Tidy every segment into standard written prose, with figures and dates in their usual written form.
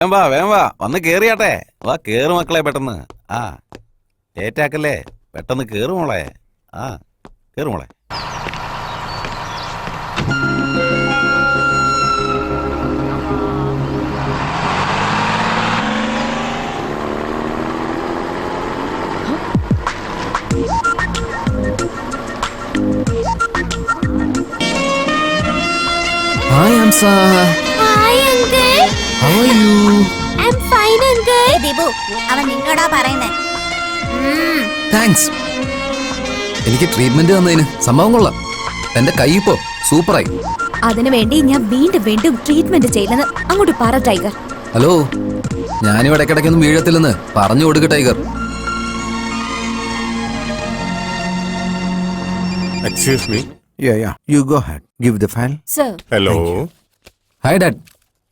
വേഗം വാ വന്ന് കേറിയാട്ടെ. വാ കേറ് മക്കളെ പെട്ടെന്ന്. ആ ലേറ്റാക്കല്ലേ, പെട്ടെന്ന് കേറ് മോളെ. ആ കേറ് മോളെ. Hi, Amsa. Hi, uncle. How are you? I'm fine, uncle. Dibu, അവൻ നിന്നോടാ പറയുന്നേ. Thanks. എനിക്ക് ട്രീറ്റ്മെന്റ് തന്നതിന് സംഭവം കൊള്ളാം. എന്റെ കൈ ഇപ്പോ സൂപ്പറായി. അതിനു വേണ്ടി ഞാൻ വീണ്ടും ട്രീറ്റ്മെന്റ് ചെയ്യില്ലെന്ന് അങ്ങോട്ട് പറ ടൈഗർ. ഹലോ, ഞാനും ഇടയ്ക്കിടയ്ക്കൊന്നും വീഴത്തില്ലെന്ന് പറഞ്ഞു കൊടുക്ക tiger. Excuse me. Yeah. You go ahead. Give the file. Sir. Hello. Hi dad.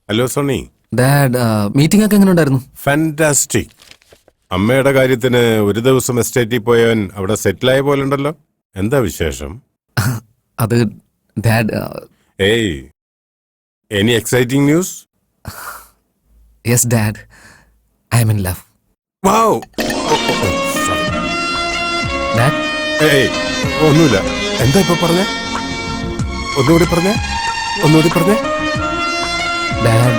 Hello Sony. Dad, meeting ഒക്കെ എങ്ങനെ ഉണ്ടായിരുന്നു? ഫാന്റാസ്റ്റിക്. അമ്മയുടെ കാര്യത്തിന് ഒരു ദിവസം എസ്റ്റേറ്റിൽ പോയവൻ അവിടെ സെറ്റിലായ പോലെ ഉണ്ടല്ലോ. എന്താ വിശേഷം? അത് ഡാഡ്. ഏയ്, any exciting news? Yes dad, I am in love. Wow. Dad, ഏയ്, ഒന്നുമില്ല. എന്താ ഇപ്പൊ പറഞ്ഞേ? ഒന്നുകൂടി പറഞ്ഞേ. Dad,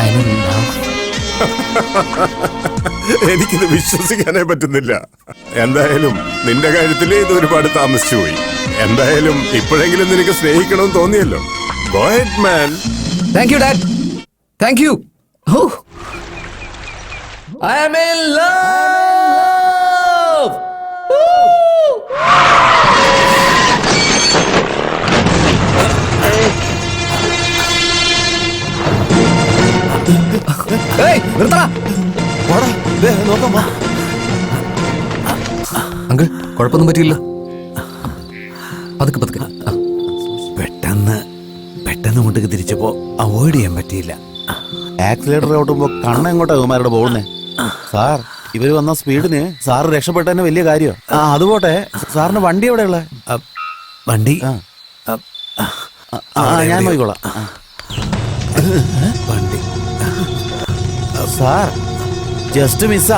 I am in love. എനിക്കിത് വിശ്വസിക്കാനേ പറ്റുന്നില്ല. എന്തായാലും നിന്റെ കാര്യത്തിൽ ഇത് ഒരുപാട് താമസിച്ചു പോയി. എന്തായാലും ഇപ്പോഴെങ്കിലും നിനക്ക് സ്നേഹിക്കണമെന്ന് തോന്നിയല്ലോ. Go ahead, man. Thank you dad, thank you. I am in love. Uncle, കുഴപ്പമൊന്നും പറ്റിയില്ല. പതുക്കെ. പെട്ടെന്ന് ഇങ്ങോട്ടേക്ക് തിരിച്ചപ്പോ അവോയ്ഡ് ചെയ്യാൻ പറ്റിയില്ല. ആക്സിലേറ്റർ ഓട്ടുമ്പോ കണ്ണ എങ്ങോട്ടാ ഇവന്മാരുടെ പോകുന്നേ? സാർ, ഇവര് വന്ന സ്പീഡിന് സാറ് രക്ഷപ്പെട്ടന്നെ വലിയ കാര്യം. ആ അതുപോട്ടെ, സാറിന് വണ്ടി എവിടെയുള്ള? വണ്ടി ഞാൻ നോക്കിക്കോളാം. വണ്ടി സാർ, ജസ്റ്റ് മിസ്സാ.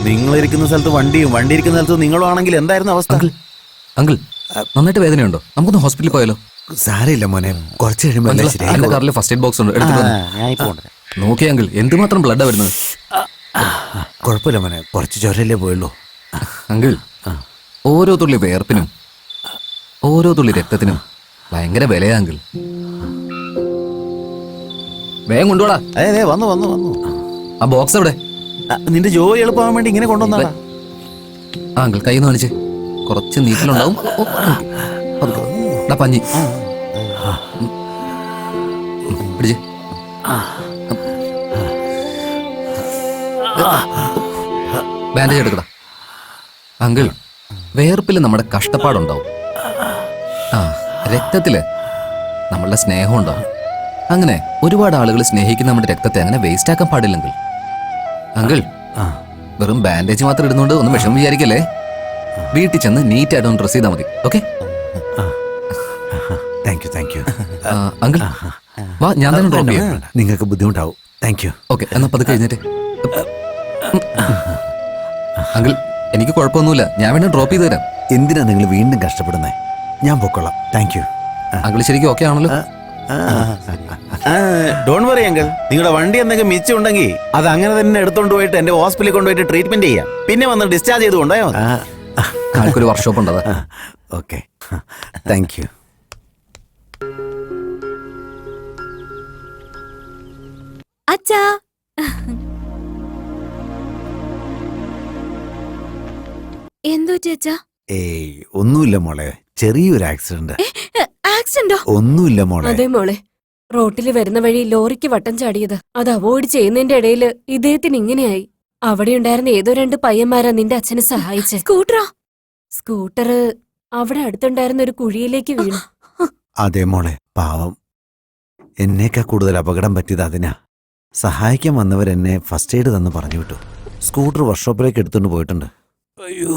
നിങ്ങളിരിക്കുന്ന സ്ഥലത്ത് വണ്ടിയും വണ്ടി ഇരിക്കുന്ന സ്ഥലത്ത് നിങ്ങളും ആണെങ്കിൽ എന്തായിരുന്നു അവസ്ഥ? അങ്കിൾ, നന്നായിട്ട് വേദനയുണ്ടോ? നമുക്കൊന്ന് ഹോസ്പിറ്റലിൽ പോയാലോ? സാരമില്ല മോനെ, കുറച്ച് കഴിയുമ്പോ എല്ലാം ശരിയായി. എന്റെ കാറിൽ ഫസ്റ്റ് എയ്ഡ് ബോക്സ് ഉണ്ട്, ഞാൻ ഇപ്പൊ കൊണ്ടുവരാം. നോക്കിയാ അങ്കിൾ, എന്തുമാത്രം ബ്ലഡാ വരുന്നത്. കുഴപ്പമില്ല മോനെ, കുറച്ച് ചോരല്ലേ പോയുള്ളൂ. അങ്കിൾ, ഓരോ തുള്ളി വേർപ്പിനും ഓരോ തുള്ളി രക്തത്തിനും ഭയങ്കര വിലയാ അങ്കിൾ. വേഗം കൊണ്ടുപോടാ. അതെ വന്നു. ആ ബോക്സ് എവിടെ? നിന്റെ ജോലി എളുപ്പമാകാൻ വേണ്ടി ഇങ്ങനെ കൊണ്ടുവന്നാ. ആ അങ്കിൾ, കൈ ഒന്ന് കാണിച്ചേ. കുറച്ച് നീറ്റിലുണ്ടാവും. പഞ്ഞി പിടിച്ചേ. ബാൻഡേജ് എടുക്കടാ. അങ്കിൾ, വേർപ്പില് നമ്മുടെ കഷ്ടപ്പാടുണ്ടാവും. ആ രക്തത്തില് നമ്മളുടെ സ്നേഹം ഉണ്ടാവും. അങ്ങനെ ഒരുപാട് ആളുകൾ സ്നേഹിക്കുന്ന നമ്മുടെ രക്തത്തെ അങ്ങനെ വേസ്റ്റ് ആക്കാൻ പാടില്ലെങ്കിൽ. അങ്കിൾ, വെറും ബാൻഡേജ് മാത്രം ഇടുന്നോണ്ട് ഒന്നും വിഷമം വിചാരിക്കല്ലേ. വീട്ടിൽ ചെന്ന് നീറ്റ് ആയിട്ട് ഒന്ന് ഡ്രസ് ചെയ്താൽ മതി. ഓക്കെ? Thank you. അങ്കിൾ, വാ, ഞാൻ തന്നെ ഡ്രോപ്പ് ചെയ്യാം. നിങ്ങൾക്ക് ബുദ്ധിമുട്ടാവും. Thank you. ഓക്കെ, എന്നാ പതുക്കെ കഴിഞ്ഞിട്ട്. അങ്കിൾ, എനിക്ക് കുഴപ്പമൊന്നുമില്ല, ഞാൻ വേണേ ഡ്രോപ്പ് ചെയ്ത് തരാം. എന്തിനാ നിങ്ങൾ വീണ്ടും കഷ്ടപ്പെടുന്നേ? ഞാൻ പൊക്കോളാം. Thank you. അങ്കിൾ ശരിക്കും ഓക്കെ ആണല്ലോ? ഡോണ്ട് വറി അങ്കിൾ, നിങ്ങളുടെ വണ്ടി എന്തെങ്കിലും മിച്ചം ഉണ്ടെങ്കിൽ അത് അങ്ങനെ തന്നെ എടുത്തോണ്ട് പോയിട്ട് എന്റെ ഹോസ്പിറ്റലിൽ കൊണ്ടുപോയിട്ട് ട്രീറ്റ്മെന്റ് ചെയ്യാം. പിന്നെ വന്ന് ഡിസ്ചാർജ് ചെയ്ത് കൊണ്ടുപോയാൽ മതി. ആൾക്കൊരു വർക്ക്ഷോപ്പ് ഉണ്ടത്. Okay, thank you. അച്ഛാ, എന്തോ ചേച്ചാ? ഏയ് ഒന്നുമില്ല മോളെ, ചെറിയൊരു ആക്സിഡന്റ്. ആക്സിഡന്റോ? ഒന്നുമില്ല മോളെ. അതെ മോളെ, റോട്ടില് വരുന്ന വഴി ലോറിക്ക് വട്ടം ചാടിയത്. അത് അവോയ്ഡ് ചെയ്യുന്നതിന്റെ ഇടയില് ഇദ്ദേഹത്തിന് ഇങ്ങനെയായി. അവിടെ ഉണ്ടായിരുന്ന ഏതോ 2 പയ്യന്മാരാ നിന്റെ അച്ഛനെ സഹായിച്ചെ. സ്കൂട്ടറോ? സ്കൂട്ടർ അവിടെ അടുത്തുണ്ടായിരുന്ന ഒരു കുഴിയിലേക്ക് വീണു. അതെ മോളെ, പാവം. എന്നേക്കാ കൂടുതൽ അപകടം പറ്റിയത് അതിനാ. സഹായിക്കാൻ വന്നവരെന്നെ ഫസ്റ്റ് എയ്ഡ് തന്ന് പറഞ്ഞു വിട്ടു. സ്കൂട്ടർ വർക്ക്ഷോപ്പിലേക്ക് എടുത്തോണ്ട് പോയിട്ടുണ്ട്. അയ്യോ,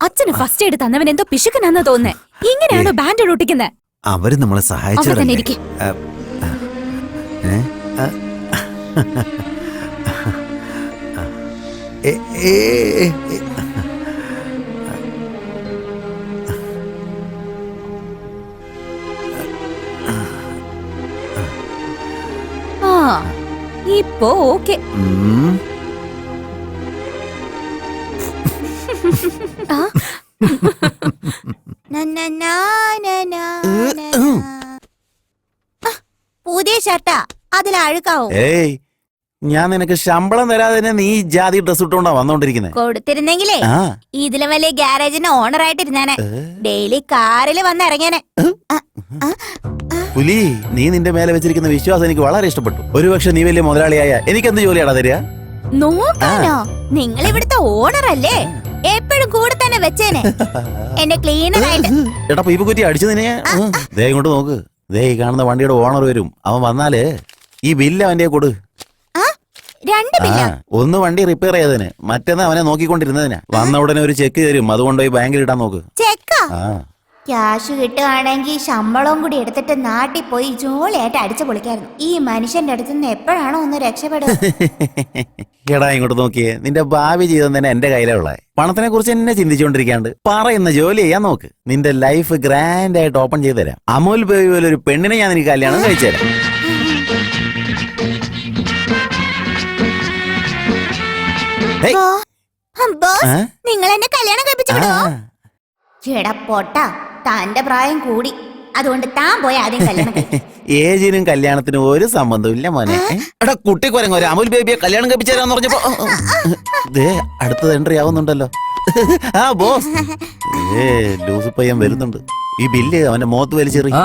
അച്ഛന് ഫസ്റ്റ് എയ്ഡ് തന്നവൻ എന്തോ പിശുക്കനാന്ന് തോന്നുന്നേ. ഇങ്ങനെയാണോ ബാൻഡ് ഒട്ടിക്കുന്നത്? അവര് നമ്മളെ സഹായിച്ചവരല്ലേ. ഇരിക്കും. ഏ, ഏ, ഏ, ഏ. ആ ഇപ്പോ ഓക്കെ. ഉം. പുതിയ ഷർട്ടാ അതിൽ അഴുക്കാവും. ഏയ് ഞാൻ നിനക്ക് ശമ്പളം തരാതെ തന്നെ നീ ഈ ജാതി ഡ്രസ് ഇട്ടുകൊണ്ടാ വന്നോണ്ടിരിക്കുന്നത്. കൊടുത്തിരുന്നെങ്കിലേ ആ ഇതിലും വലിയ ഗ്യാരേജിന് ഓണറായിട്ടിരുന്നാനെ. ഡെയിലി കാറിൽ വന്ന് ഇറങ്ങിയാനെ. പുലി, നീ നിന്റെ മേലെ വെച്ചിരിക്കുന്ന വിശ്വാസം എനിക്ക് വളരെ ഇഷ്ടപ്പെട്ടു. ഒരുപക്ഷെ നീ വലിയ മുതലാളിയായ എനിക്ക് എന്ത് ജോലിയാടാ തരിക? നോക്കാനോ? നിങ്ങൾ ഇവിടുത്തെ ഓണർ അല്ലേ? എപ്പോഴും കൂടെ തന്നെ വെച്ചേനെ എന്നെ ക്ലീനറായിട്ട്. എടാ പീപ്പുകുറ്റി അടിച്ചു നിന്നെ. ദേ ഇങ്ങോട്ട് നോക്ക്. ദേ ഈ കാണുന്ന വണ്ടിയുടെ ഓണർ വരും. അവൻ വന്നാല് ഈ ബില്ല് അവന്റെ കൊടു. രണ്ട് ആ, ഒന്ന് വണ്ടി റിപ്പയർ ചെയ്തതിന്, മറ്റേന്ന് അവനെ നോക്കിക്കൊണ്ടിരുന്നതിന്. വന്ന ഉടനെ ഒരു ചെക്ക് തരും, അതുകൊണ്ട് പോയി ബാങ്കിൽ ഇടാൻ നോക്ക്. ചെക്കാ? ആ ക്യാഷ് കിട്ടുകയാണെങ്കിൽ ശമ്പളവും കൂടി എടുത്തിട്ട് നാട്ടിൽ പോയി ജോളിയായിട്ട് അടിച്ചു പൊളിക്കായിരുന്നു. ഈ മനുഷ്യന്റെ അടുത്ത് നിന്ന് എപ്പോഴാണോ ഒന്ന് രക്ഷപ്പെടുക? എടാ ഇങ്ങോട്ട് നോക്കിയേ, നിന്റെ ഭാവി ജീവിതം തന്നെ എന്റെ കയ്യിലുള്ള പണത്തിനെ കുറിച്ച് എന്നെ ചിന്തിച്ചുകൊണ്ടിരിക്കാണ്ട് പറയുന്ന ജോലി ചെയ്യാൻ നോക്ക്. നിന്റെ ലൈഫ് ഗ്രാൻഡ് ആയിട്ട് ഓപ്പൺ ചെയ്തു തരാം. അമൂൽ ബേബി പോലെ ഒരു പെണ്ണിനെ ഞാൻ നിനക്ക് കല്യാണം കഴിച്ചു തരാം. ഹേയ്. ബോസ്, ആ? നിങ്ങൾ എന്നെ കല്യാണം കഴിപ്പിച്ചു ആ. വിടുവോ? എടാ പൊട്ട, തന്റെ പ്രായം കൂടി, അതുകൊണ്ട് താൻ പോയി ആദ്യം കല്യാണം കഴിക്ക്. ഏജിനും കല്യാണത്തിനും ഒരു സംബന്ധവും ഇല്ല മോനെ. എടാ കുട്ടി കുരങ്ങ, ഒരു അമൂൽ ബേബിയെ കല്യാണം കഴിപ്പിച്ചു തരാന്ന് പറഞ്ഞപ്പോ ദേ അടുത്തത് എൻട്രി ആവുന്നുണ്ടല്ലോ. ആ ബോസ്, ലൂസ് പയ്യൻ വരുന്നുണ്ട്. ഈ ബില്ല് അവന്റെ മുഖത്ത് വലിച്ചെറി. ആ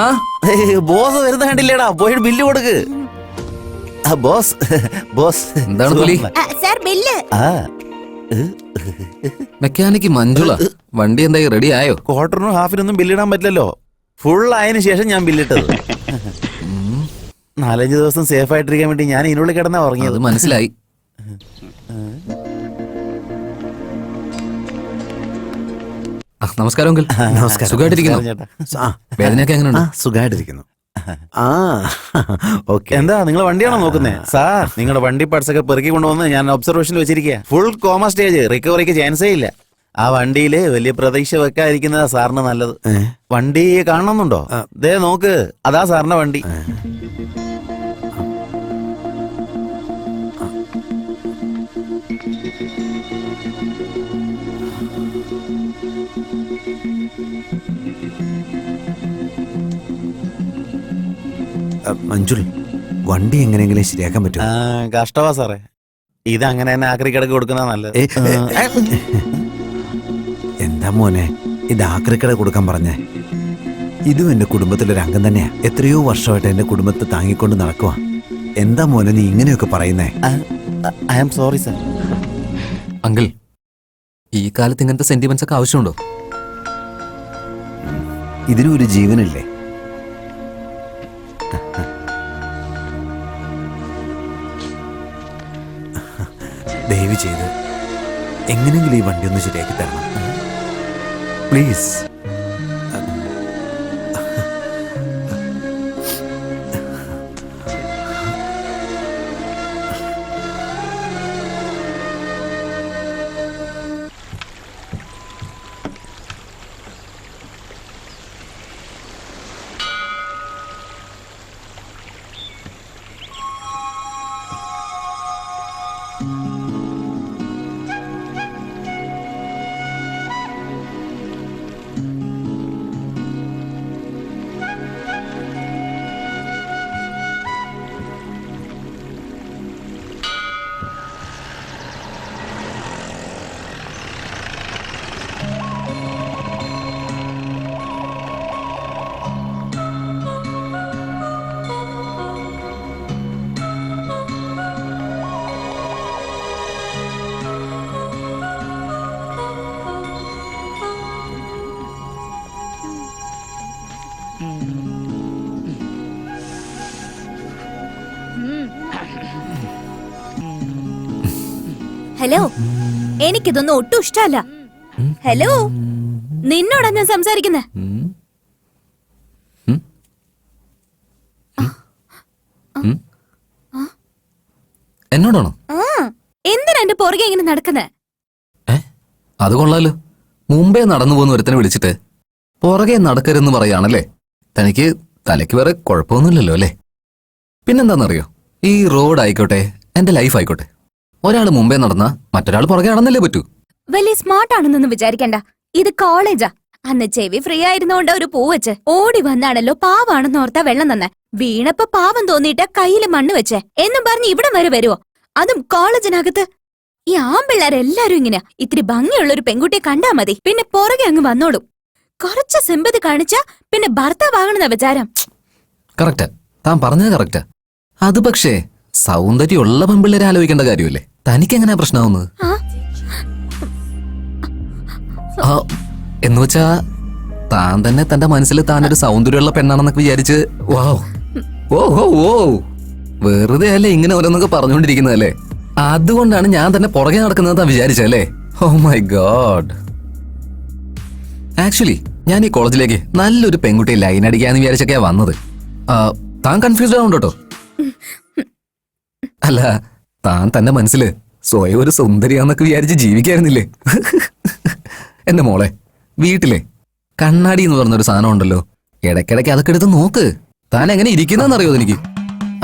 ബോസ് വരുന്ന കണ്ടില്ലേടാ, പോയിട്ട് ബില്ല് കൊടുക്ക്. ആ ബോസ്, ബോസ് എന്താണ് പുലി? Sir bill. ആ മെക്കാനിക്ക് മഞ്ജുള, വണ്ടി എന്തായി റെഡി ആയോ? ക്വാർട്ടറിനും ഹാഫിനൊന്നും ബില്ലിടാൻ പറ്റില്ലല്ലോ. ഫുൾ ആയതിനു ശേഷം ഞാൻ ബില്ലിട്ടത്. 4-5 ദിവസം സേഫ് ആയിട്ടിരിക്കാൻ വേണ്ടി ഞാൻ ഇതിനുള്ളിൽ കിടന്നാ ഉറങ്ങിയത്. അത് മനസ്സിലായി. നമസ്കാരം അങ്കിൾ. നമസ്കാരം. സുഖമായിട്ടിരിക്കുന്നു? ചേട്ടാ. ആ, വേദനയൊക്കെ എങ്ങനെയുണ്ട്? സുഖമായിട്ടിരിക്കുന്നു. ആ ഓക്കെ. എന്താ നിങ്ങൾ വണ്ടിയാണോ നോക്കുന്നേ? സാർ നിങ്ങളുടെ വണ്ടി പാർട്സ് ഒക്കെ പെറുക്കി കൊണ്ടുവന്ന് ഞാൻ ഒബ്സർവേഷനിൽ വെച്ചിരിക്കുക. ഫുൾ കോമ സ്റ്റേജ്, റിക്കവറിക്ക് ചാൻസേ ഇല്ല. ആ വണ്ടിയില് വലിയ പ്രതീക്ഷ വെക്കാതിരിക്കുന്നതാ സാറിന് നല്ലത്. വണ്ടി കാണണമെന്നുണ്ടോ? ദേ നോക്ക്, അതാ സാറിന്റെ വണ്ടി. മഞ്ജുൾ, വണ്ടി എങ്ങനെയെങ്കിലും ശരിയാക്കാൻ പറ്റുമോ? കഷ്ടവാ സാറേ, ഇത് അങ്ങനെ തന്നെ ആക്രി കിടക്ക് കൊടുക്കുന്ന നല്ലത്. എന്താ മോനെ ഇത് ആക്രിക്കട കൊടുക്കാൻ പറഞ്ഞേ? ഇതും എന്റെ കുടുംബത്തിലൊരു അംഗം തന്നെയാ. എത്രയോ വർഷമായിട്ട് എന്റെ കുടുംബത്തെ താങ്ങിക്കൊണ്ട് നടക്കുവാ. എന്താ മോനെ നീ ഇങ്ങനെയൊക്കെ പറയുന്നേ? I am sorry sir. Uncle, ഈ കാലത്ത് ഇങ്ങനത്തെ സെന്റിമെന്റ്സ് ഒക്കെ ആവശ്യമുണ്ടോ? ഇതിനും ഒരു ജീവനില്ലേ? ദയവ് ചെയ്ത് എങ്ങനെയെങ്കിലും ഈ വണ്ടി ഒന്ന് ശരിയാക്കി തരണം പ്ലീസ്. ഹലോ, എനിക്കിതൊന്നും ഒട്ടും ഇഷ്ടമല്ല. ഹലോ, നിന്നോടാ ഞാൻ സംസാരിക്കുന്നേ. എന്നോടാണോ? എന്തിനാ എന്റെ പുറകെ ഇങ്ങനെ നടക്കുന്നേ? അത് കൊള്ളാലോ. മുമ്പേ നടന്നു പോകുന്ന ഒരുത്തനെ വിളിച്ചിട്ട് പുറകെ നടക്കരുതെന്ന് പറയാണല്ലേ. തനിക്ക് തലയ്ക്ക് വേറെ കുഴപ്പമൊന്നുമില്ലല്ലോ അല്ലേ? പിന്നെന്താണെന്നറിയോ, ഈ റോഡ് ആയിക്കോട്ടെ, എന്റെ ലൈഫ് ആയിക്കോട്ടെ, ഒരാൾ മുമ്പേ നടന്നാ മറ്റൊരാൾ പുറകെ നടന്നല്ലേ പറ്റൂ. വലിയ സ്മാർട്ട് ആണെന്നൊന്നും വിചാരിക്കണ്ട. ഇത് കോളേജാ. അന്ന് ചെവി ഫ്രീ ആയിരുന്നോണ്ട് ഒരു പൂ വെച്ച് ഓടി വന്നാണല്ലോ പാവാണെന്ന് ഓർത്താ വെള്ളം തന്നെ. വീണപ്പോ പാവം തോന്നിയിട്ട് കയ്യില് മണ്ണ് വെച്ചേ എന്നും പറഞ്ഞ് ഇവിടം വരെ വരുവോ? അതും കോളേജിനകത്ത്. ഈ ആമ്പിള്ളേരെല്ലാരും ഇങ്ങനെ. ഇത്തിരി ഭംഗിയുള്ള ഒരു പെൺകുട്ടിയെ കണ്ടാ മതി, പിന്നെ പുറകെ അങ്ങ് വന്നോളും. കുറച്ച് സിമ്പതി കാണിച്ചാ പിന്നെ ഭർത്താവാകണമെന്ന വിചാരം. കറക്റ്റാ, താൻ പറഞ്ഞത് കറക്റ്റാ. അത് പക്ഷേ സൗന്ദര്യമുള്ള പെൺപിള്ളേരെ ആലോചിക്കേണ്ട കാര്യമല്ലേ. തനിക്കെങ്ങനെയാ പ്രശ്നമാവുന്നത്? എന്നുവെച്ചാ താൻ തന്നെ തന്റെ മനസ്സിൽ താനൊരു സൗന്ദര്യമുള്ള പെണ്ണാണെന്നൊക്കെ വിചാരിച്ച് ഓ വെറുതെ അല്ലേ ഇങ്ങനെ ഓരോന്നൊക്കെ പറഞ്ഞുകൊണ്ടിരിക്കുന്നതല്ലേ. അതുകൊണ്ടാണ് ഞാൻ തന്നെ പുറകെ നടക്കുന്നത് വിചാരിച്ചല്ലേ. Oh my God. ആക്ച്വലി ഞാൻ ഈ കോളേജിലേക്ക് നല്ലൊരു പെൺകുട്ടിയെ ലൈൻ അടിക്കാന്ന് വിചാരിച്ചൊക്കെയാ വന്നത്. താൻ കൺഫ്യൂസ്ഡ് ആവുന്നുണ്ട് കേട്ടോ. അല്ല, താൻ തന്റെ മനസ്സില് സ്വയം ഒരു സുന്ദരിയാന്നൊക്കെ വിചാരിച്ച് ജീവിക്കായിരുന്നില്ലേ? എന്റെ മോളെ, വീട്ടിലെ കണ്ണാടി എന്ന് പറഞ്ഞൊരു സാധനം ഉണ്ടല്ലോ, ഇടയ്ക്കിടയ്ക്ക് അതൊക്കെ എടുത്ത് നോക്ക്. താൻ എങ്ങനെ ഇരിക്കുന്നറിയോ എനിക്ക്?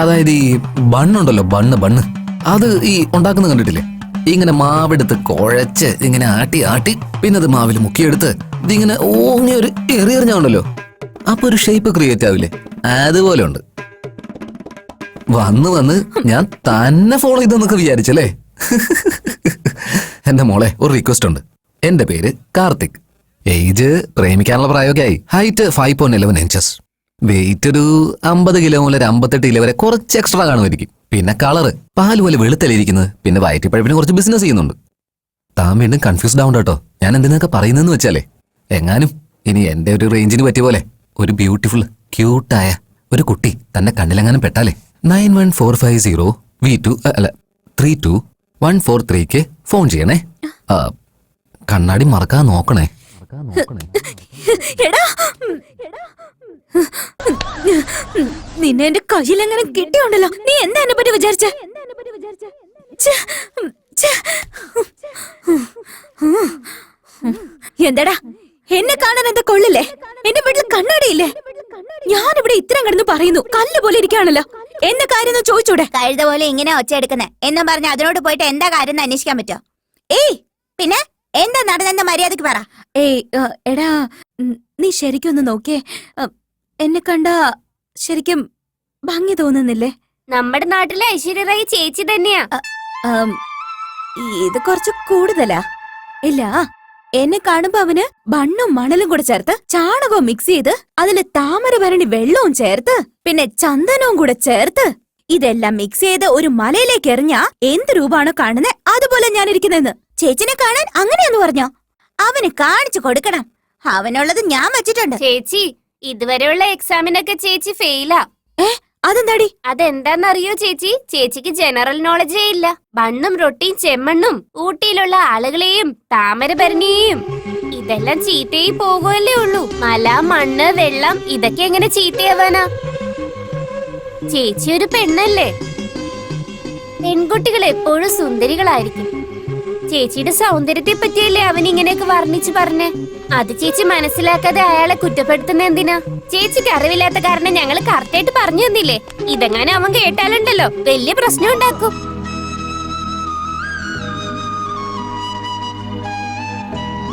അതായത് ഈ ബണ്ണുണ്ടല്ലോ, ബണ്ണ് അത് ഈ ഉണ്ടാക്കുന്നത് കണ്ടിട്ടില്ലേ? ഇങ്ങനെ മാവെടുത്ത് കുഴച്ച് ഇങ്ങനെ ആട്ടി ആട്ടി പിന്നെ അത് മാവിൽ മുക്കിയെടുത്ത് ഇതിങ്ങനെ ഓങ്ങി ഒരു എറിഞ്ഞുണ്ടല്ലോ, അപ്പൊ ഒരു ഷേപ്പ് ക്രിയേറ്റ് ആവില്ലേ? അതുപോലെ ഉണ്ട്. വന്ന് ഞാൻ തന്നെ ഫോളോ ചെയ്തെന്നൊക്കെ വിചാരിച്ചല്ലേ? എന്റെ മോളെ, ഒരു റിക്വസ്റ്റ് ഉണ്ട്. എന്റെ പേര് കാർത്തിക്. ഏജ് പ്രേമിക്കാനുള്ള പ്രായമൊക്കെ ആയി. Height 5.11 inches. വെയിറ്റ് ഒരു 50 കിലോ മുതൽ 58 കിലോ വരെ കുറച്ച് എക്സ്ട്രാ കാണുമായിരിക്കും. പിന്നെ കളറ് പാല് പോലെ വെളുത്തലിരിക്കുന്നത്. പിന്നെ വയറ്റിപ്പഴപ്പിന് കുറച്ച് ബിസിനസ് ചെയ്യുന്നുണ്ട്. താൻ വീണ്ടും കൺഫ്യൂസ്ഡ് ആവണ്ട കേട്ടോ. ഞാൻ എന്തിനൊക്കെ പറയുന്നതെന്ന് വെച്ചാലേ, എങ്ങാനും ഇനി എന്റെ ഒരു റേഞ്ചിന് പറ്റിയ പോലെ ഒരു ബ്യൂട്ടിഫുൾ ക്യൂട്ടായ ഒരു കുട്ടി തന്റെ കണ്ണിലെങ്ങാനും പെട്ടാലേ 9145 V2 അല്ല 32143 ഫോൺ ചെയ്യണേ. കണ്ണാടി മറക്കാൻ നോക്കണേ. എടാ, നിന്നെ എന്റെ കയ്യിലെങ്ങനെ കിട്ടിയുണ്ടല്ലോ. നീ എന്താ എന്നെ പറ്റി വിചാരിച്ചേ? എന്താടാ, എന്നെ കാണാൻ എന്താ കൊള്ളില്ലേ? എന്റെ വീട്ടിൽ കണ്ണാടിയില്ലേ? ഞാനിവിടെ ഇത്രയും കിടന്ന് പറയുന്നു, കല്ല് പോലെ ഇരിക്കുകയാണല്ലോ. എന്താ കാര്യം ചോദിച്ചൂടെ? കഴുത പോലെ ഇങ്ങനെ ഒച്ച എടുക്കുന്നേ എന്നും പറഞ്ഞ് അതിനോട് പോയിട്ട് എന്താ കാര്യം അന്വേഷിക്കാൻ പറ്റോ? ഏയ്, പിന്നെ എന്താ നടന്നെന്ന മര്യാദക്ക് പറ. ഏയ് എടാ, നീ ശരിക്കും ഒന്ന് നോക്കിയേ. എന്നെ കണ്ട ശരിക്കും ഭംഗി തോന്നുന്നില്ലേ? നമ്മുടെ നാട്ടിലെ ഐശ്വര്യ റായ് ചേച്ചി തന്നെയാ. ഇത് കുറച്ച് കൂടുതലാ. ഇല്ല, എന്നെ കാണുമ്പോ അവന് ബണ്ണും മണലും കൂടെ ചേർത്ത് ചാണകവും മിക്സ് ചെയ്ത് അതില് താമരഭരണി വെള്ളവും ചേർത്ത് പിന്നെ ചന്ദനവും കൂടെ ചേർത്ത് ഇതെല്ലാം മിക്സ് ചെയ്ത് ഒരു മലയിലേക്ക് എറിഞ്ഞാ എന്ത് രൂപമാണോ കാണുന്നത് അതുപോലെ ഞാൻ ഇരിക്കുന്നെന്ന്. ചേച്ചിനെ കാണാൻ അങ്ങനെയെന്ന് പറഞ്ഞോ? അവന് കാണിച്ചു കൊടുക്കണം. അവനുള്ളത് ഞാൻ വെച്ചിട്ടുണ്ട്. ചേച്ചി, ഇതുവരെയുള്ള എക്സാമിനൊക്കെ ചേച്ചി ഫെയിലാ. അതെന്താടി? അതെന്താന്നറിയോ ചേച്ചി? ചേച്ചിക്ക് ജനറൽ നോളജേ ഇല്ല. ബണ്ണും റൊട്ടിയും ചെമ്മണ്ണും ഊട്ടിയിലുള്ള ആളുകളെയും താമരഭരണിയെയും ഇതെല്ലാം ചീത്തയായി പോകുമല്ലേ ഉള്ളൂ. മല, മണ്ണ്, വെള്ളം ഇതൊക്കെ എങ്ങനെ ചീത്തയാവാനാ? ചേച്ചി ഒരു പെണ്ണല്ലേ? പെൺകുട്ടികൾ എപ്പോഴും സുന്ദരികളായിരിക്കും. ചേച്ചിയുടെ സൗന്ദര്യത്തെ പറ്റിയല്ലേ അവൻ ഇങ്ങനെയൊക്കെ വർണ്ണിച്ചു പറഞ്ഞേ. അത് ചേച്ചി മനസ്സിലാക്കാതെ അയാളെ കുറ്റപ്പെടുത്തുന്ന എന്തിനാ? ചേച്ചിക്ക് അറിവില്ലാത്ത കാരണം ഞങ്ങൾ കറക്റ്റായിട്ട് പറഞ്ഞു തന്നില്ലേ. ഇതെങ്ങനെ അവൻ കേട്ടാലുണ്ടല്ലോ വലിയ പ്രശ്നം ഉണ്ടാക്കും.